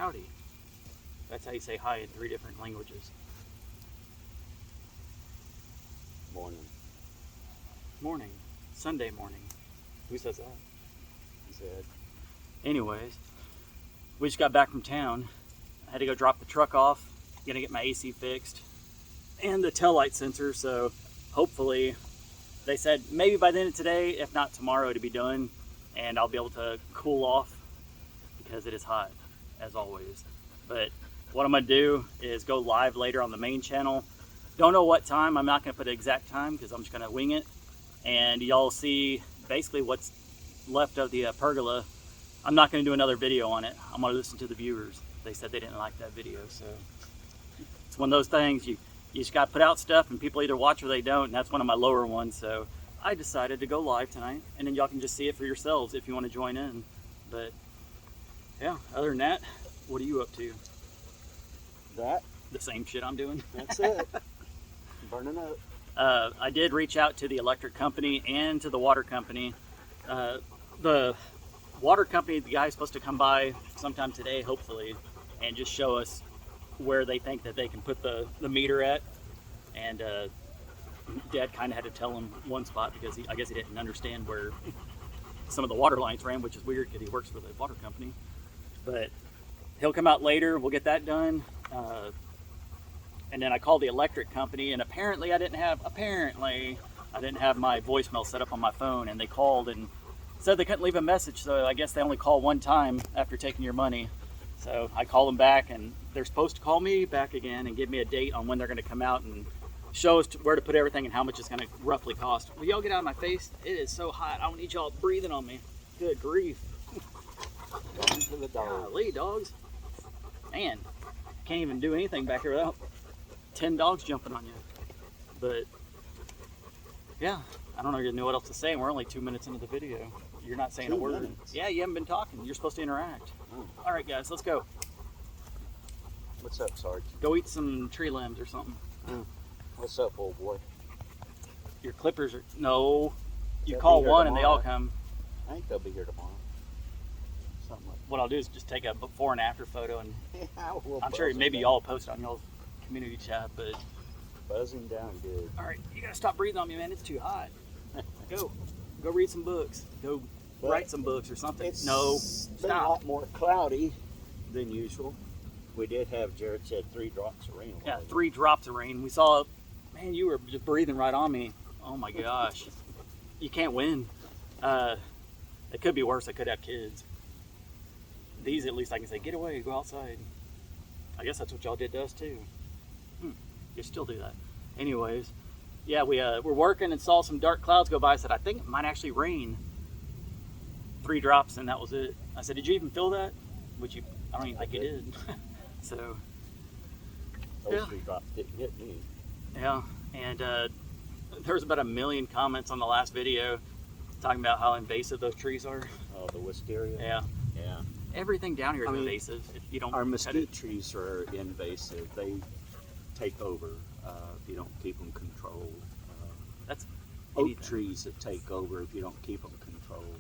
howdy. That's how you say hi in 3 different languages. Morning. Morning. Sunday morning. Who says that? He said. Anyways, we just got back from town. I had to go drop the truck off. Gonna get my AC fixed and the tail light sensor. So hopefully, they said maybe by the end of today, if not tomorrow, to be done, and I'll be able to cool off because it is hot as always. But what I'm gonna do is go live later on the main channel. Don't know what time. I'm not gonna put an exact time because I'm just gonna wing it, and y'all see basically what's left of the pergola. I'm not gonna do another video on it. I'm gonna listen to the viewers. They said they didn't like that video, so it's one of those things you just got to put out stuff and people either watch or they don't, and that's one of my lower ones. So I decided to go live tonight, and then y'all can just see it for yourselves if you want to join in. But yeah, other than that, what are you up to? That? The same shit I'm doing. That's it. Burning up. I did reach out to the electric company and to the water company. The water company, the guy's supposed to come by sometime today, hopefully, and just show us where they think that they can put the meter at. And Dad kind of had to tell him one spot because I guess he didn't understand where some of the water lines ran, which is weird because he works for the water company. But he'll come out later. We'll get that done. And then I called the electric company, and apparently I didn't have my voicemail set up on my phone, and they called and said they couldn't leave a message, so I guess they only call one time after taking your money. So I called them back, and they're supposed to call me back again and give me a date on when they're going to come out and show us where to put everything and how much it's going to roughly cost. Will y'all get out of my face? It is so hot. I don't need y'all breathing on me. Good grief. Going to the dog. Golly, dogs. Man, can't even do anything back here without 10 dogs jumping on you. But yeah, I don't really know what else to say. We're only 2 minutes into the video. You're not saying 2 a word. minutes? Yeah, you haven't been talking. You're supposed to interact. Oh. All right, guys, let's go. What's up, Sarge? Go eat some tree limbs or something. What's up, old boy? Your clippers are no. You They'll call be here one and they all tomorrow. come. I think they'll be here tomorrow. Something like What I'll do is just take a before and after photo, and that. Yeah, we'll I'm buzz sure them maybe down. y'all post it on y'all's community chat. But Buzzing down good. all right, you gotta stop breathing on me, man. It's too hot. Go read some books. Go But write some books or something. It's No, been a stop. lot more cloudy than usual. We did have, Jared said, 3 drops of rain. a Yeah, while ago. 3 drops of rain. We saw, man, you were just breathing right on me. Oh my gosh. You can't win. It could be worse. I could have kids. These, at least I can say, get away, go outside. I guess that's what y'all did to us too. You still do that. Anyways, yeah, we were working and saw some dark clouds go by. I said, I think it might actually rain. 3 drops and that was it. I said, did you even feel that? Which I don't even think you did. So, Those yeah. 3 drops didn't hit me. yeah, and there was about 1 million comments on the last video talking about how invasive those trees are. Oh, the wisteria? Yeah, Yeah. everything down here is I mean, invasive. If you don't Our cut mesquite it. trees are invasive. They take over if you don't keep them controlled. That's Oak anything. trees that take over if you don't keep them controlled.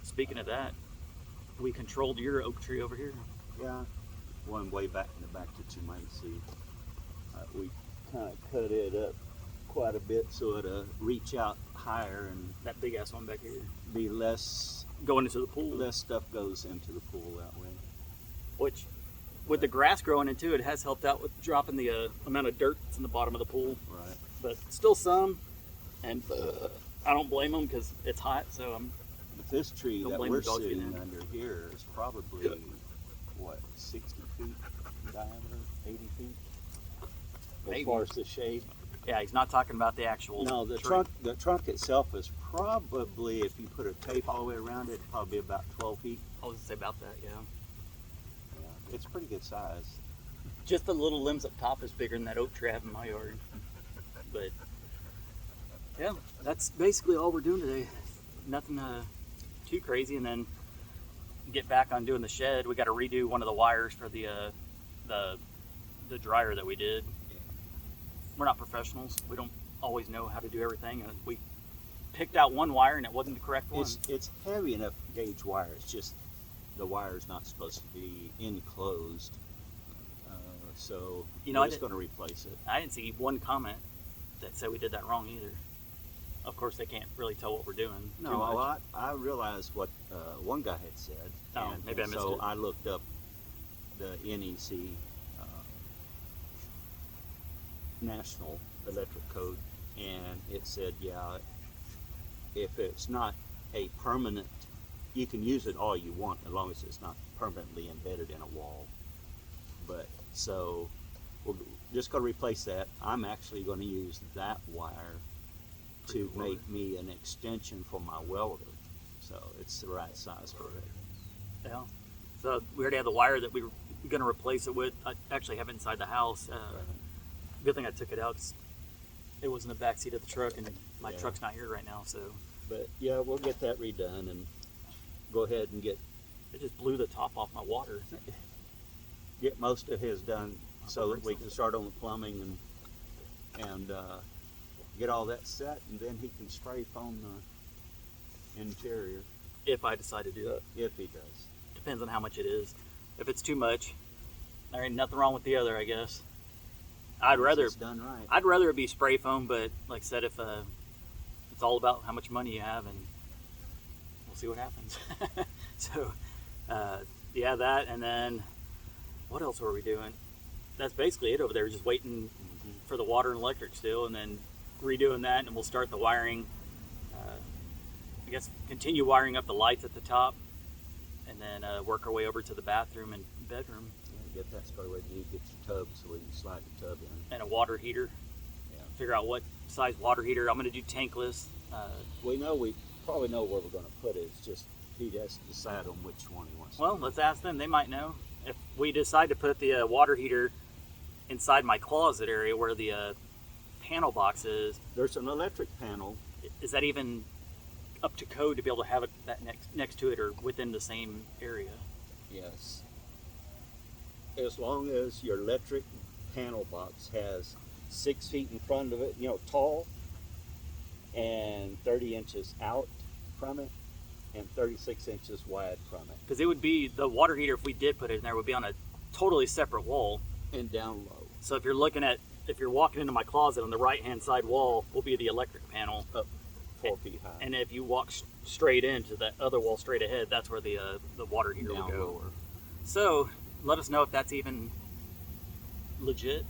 Speaking of that, we controlled your oak tree over here. Yeah. One way back in the back that you might see. We kind of cut it up quite a bit so it'll reach out higher and That big ass one back here. be less Going into the pool. stuff goes into the pool that way. Which, with the grass growing into it, has helped out with dropping the amount of dirt that's in the bottom of the pool. Right. But still some, and I don't blame them because it's hot, so I'm But this tree Don't that blame we're the dogs sitting getting in. under here is probably, what, 60 feet in diameter, 80 feet? Maybe. As far as the shade? yeah, he's not talking about the actual No, the tree. trunk itself is probably, if you put a tape all the way around it, probably about 12 feet. I was gonna say about that, yeah. Yeah, it's pretty good size. Just the little limbs up top is bigger than that oak tree I have in my yard. But yeah, that's basically all we're doing today. Nothing too crazy, and then get back on doing the shed. We got to redo one of the wires for the dryer that we did. We're not professionals. We don't always know how to do everything, and we picked out one wire and it wasn't the correct one. It's heavy enough gauge wire. It's just the wire's not supposed to be enclosed. So You know, we're I just did- going to replace it. I didn't see one comment that said we did that wrong either. Of course, they can't really tell what we're doing. No, too much. well, I realized what one guy had said. Oh, maybe I missed so it. I looked up the NEC National Electric Code, and it said, yeah, if it's not a permanent, you can use it all you want as long as it's not permanently embedded in a wall. But so we're just going to replace that. I'm actually going to use that wire to For your make me an extension for my welder. So it's the right size for it. Yeah. So we already have the wire that we were going to replace it with. I actually have it inside the house. Good thing I took it out 'cause it was in the back seat of the truck, and my Yeah. truck's not here right now. So But yeah, we'll get that redone and go ahead and get it just blew the top off my water. most of his done so I'll that bring we some. can start on the plumbing and get all that set, and then he can strafe on the interior If I decide to do that, if he does. depends on how much it is. If it's too much, there ain't nothing wrong with the other, I guess. I'd rather It's done right. it be spray foam, but like I said, if it's all about how much money you have, and we'll see what happens. So, yeah, that, and then what else were we doing? That's basically it over there. Just waiting for the water and electric still, and then redoing that, and we'll start the wiring. I guess continue wiring up the lights at the top, and then work our way over to the bathroom and bedroom, Yeah, get that squared away. You need to get your tub so we can slide the tub in. and a water heater. Yeah. Figure out what size water heater. I'm going to do tankless. We probably know where we're going to put it. It's just he has to decide on which one he wants. Well, to let's ask them. They might know. If we decide to put the water heater inside my closet area where the panel box is, There's an electric panel. is that even up to code to be able to have it that next to it or within the same area? Yes. As long as your electric panel box has 6 feet in front of it, tall, and 30 inches out from it, and 36 inches wide from it, Because it would be the water heater, if we did put it in there, would be on a totally separate wall. and down low, So if you're walking into my closet, on the right hand side wall will be the electric panel, up 4 feet high, and if you walk straight into that other wall straight ahead, that's where the water heater will down go. lower. So let us know if that's even legit.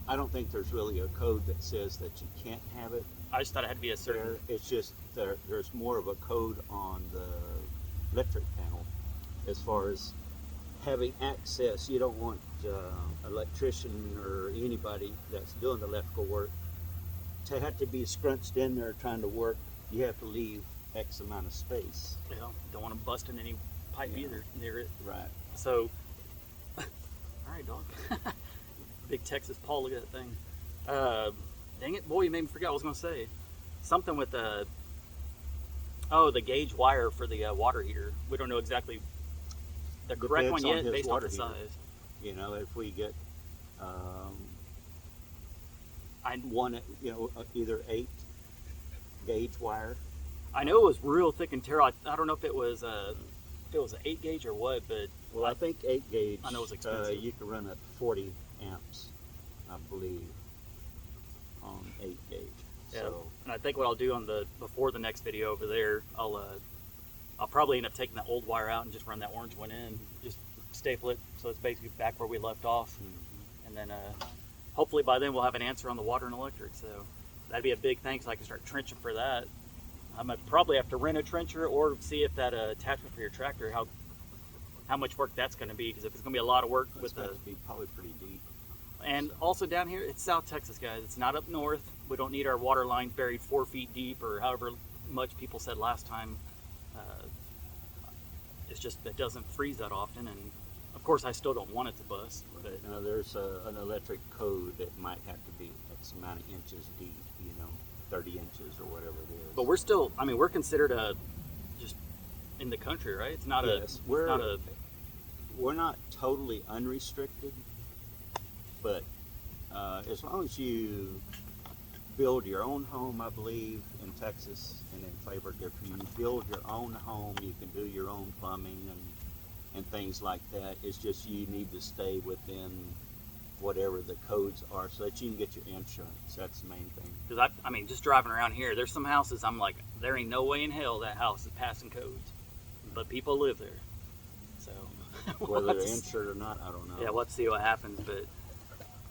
I don't think there's really a code that says that you can't have it I just thought it had to be a certain. there. It's just there's more of a code on the electric panel as far as having access. You don't want electrician or anybody that's doing electrical work to have to be scrunched in there trying to work. You have to leave X amount of space. Don't want to bust in any pipe Yeah. either near it. Right. So, all right, dog. Big Texas Paul, look at that thing. Dang it, boy, you made me forget what I was going to say. Something with the gauge wire for the water heater. We don't know exactly the correct one Depends on yet his based off water the heater. size. If we get I either 8 gauge wire. I know it was real thick and terrible. I don't know if it was an 8 gauge or what, but Well, I think 8 gauge. I know it's expensive. You can run at 40 amps, I believe, on 8 gauge. yeah. So And I think what I'll do before the next video over there, I'll probably end up taking that old wire out and just run that orange one in, just staple it so it's basically back where we left off, and then hopefully by then we'll have an answer on the water and electric. So that'd be a big thing, so I can start trenching for that. I might probably have to rent a trencher or see if that attachment for your tractor, how much work that's going to be, because if it's going to be a lot of work it's with going the to be probably pretty deep. and also down here, it's South Texas, guys. It's not up north. We don't need our water line buried 4 feet deep or however much people said last time. It's just, it doesn't freeze that often. And of course, I still don't want it to bust. But There's an electric code that might have to be X amount of inches deep, 30 inches or whatever it is. But we're considered just in the country, right? It's not Yes, we're not totally unrestricted, but as long as you build your own home, I believe, in Texas and in Fayetteville, if you build your own home, you can do your own plumbing and things like that. It's just you need to stay within whatever the codes are so that you can get your insurance. That's the main thing. Because I mean, just driving around here, there's some houses I'm like, there ain't no way in hell that house is passing codes, but people live there. So Whether they're insured or not, I don't know. yeah, we'll have to see what happens. But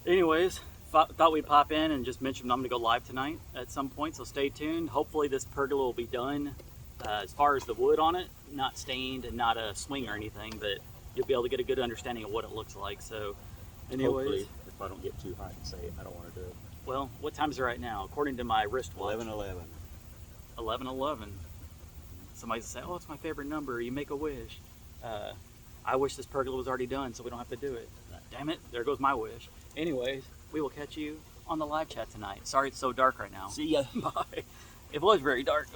anyways, thought we'd pop in and just mention I'm going to go live tonight at some point, so stay tuned. Hopefully this pergola will be done. As far as the wood on it, not stained and not a swing or anything, but you'll be able to get a good understanding of what it looks like. So anyways, Hopefully, if I don't get too hot and say it, I don't want to do it. well, what time is it right now? According to my wristwatch, 11:11. 11:11. Somebody say, "Oh, it's my favorite number. You make a wish." I wish this pergola was already done, so we don't have to do it. Damn it! There goes my wish. Anyways, we will catch you on the live chat tonight. Sorry it's so dark right now. See ya. Bye. It was very dark.